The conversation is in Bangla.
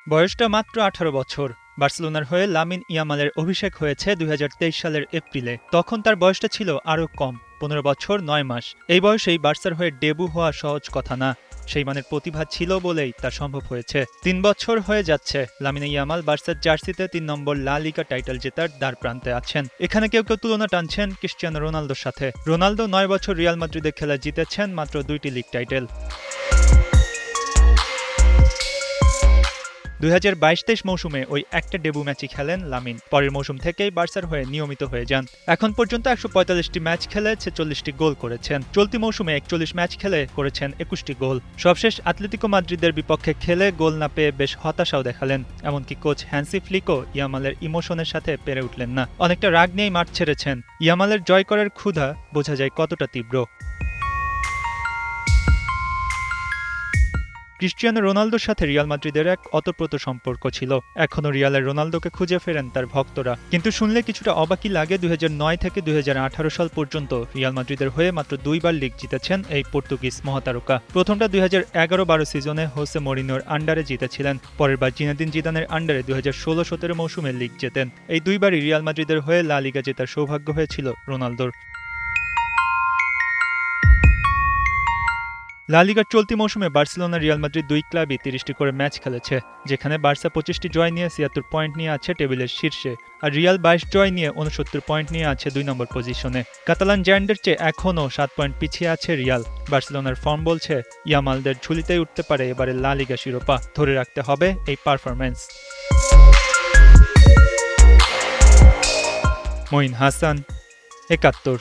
বয়সটা মাত্র ১৮ বছর। বার্সেলোনার হয়ে লামিন ইয়ামালের অভিষেক হয়েছে ২০২৩ সালের এপ্রিলে। তখন তার বয়সটা ছিল আরও কম, ১৫ বছর ৯ মাস। এই বয়সেই বার্সার হয়ে ডেবু হওয়া সহজ কথা না। সেই মানের প্রতিভা ছিল বলেই তা সম্ভব হয়েছে। ৩ বছর হয়ে যাচ্ছে লামিন ইয়ামাল বার্সার জার্সিতে ৩ নম্বর লা লিগা টাইটেল জেতার দ্বারপ্রান্তে আছেন। এখানে কেউ কেউ তুলনা টানছেন ক্রিস্টিয়ানো রোনালদোর সাথে। রোনালদো ৯ বছর রিয়াল মাদ্রিদে খেলা জিতেছেন মাত্র ২টি লিগ টাইটেল। ২০২২-২৩ মৌসুমে ওই একটা ডেবু ম্যাচই খেলেন লামিন। পরের মৌসুম থেকেই বার্সার হয়ে নিয়মিত হয়ে যান। এখন পর্যন্ত ১৪৫টি ম্যাচ খেলে ৪৬টি গোল করেছেন। চলতি মৌসুমে ৪১ ম্যাচ খেলে করেছেন ২১টি গোল। সবশেষ আতলেতিকো মাদ্রিদের বিপক্ষে খেলে গোল না পেয়ে বেশ হতাশাও দেখালেন। এমনকি কোচ হ্যান্সি ফ্লিকও ইয়ামালের ইমোশনের সাথে পেরে উঠলেন না। অনেকটা রাগ নিয়েই মাঠ ছেড়েছেন। ইয়ামালের জয় করার ক্ষুধা বোঝা যায় কতটা তীব্র। ক্রিস্টিয়ানো রোনালদোর সাথে রিয়াল মাদ্রিদের এক অতপ্রত সম্পর্ক ছিল। এখনও রিয়ালের রোনালদোকে খুঁজে ফেরেন তার ভক্তরা। কিন্তু শুনলে কিছুটা অবাকই লাগে ২০০৯ থেকে ২০১৮ সাল পর্যন্ত রিয়াল মাদ্রিদের হয়ে মাত্র ২বার লিগ জিতেছেন এই পর্তুগিজ মহাতারকা। প্রথমটা ২০১১-১২ সিজনে হোসে মরিনোর আন্ডারে জিতেছিলেন। পরের বার জিনেদিন জিদানের আন্ডারে ২০১৬-১৭ মৌসুমে লিগ জেতেন। এই দুইবারই রিয়াল মাদ্রিদের হয়ে লা লিগা জেতার সৌভাগ্য হয়েছিল রোনালদোর। লা লিগার চলতি মৌসুমে বার্সেলোনা রিয়াল মাদ্রিদ দুই ক্লাবই ৩০টি করে ম্যাচ খেলেছে, যেখানে বার্সা ২৫টি জয় নিয়ে ৭৬ পয়েন্ট নিয়ে আছে টেবিলের শীর্ষে, আর রিয়াল ২২ জয় নিয়ে ৬৯ পয়েন্ট নিয়ে আছে ২ নম্বর পজিশনে। কাতালান জায়ান্টের চেয়ে এখনও ৭ পয়েন্ট পিছিয়ে আছে রিয়াল। বার্সেলোনার ফর্ম বলছে ইয়ামালদের ঝুলিতেই উঠতে পারে এবারে লা লিগা শিরোপা। ধরে রাখতে হবে এই পারফরম্যান্স। মঈন হাসান, ৭১।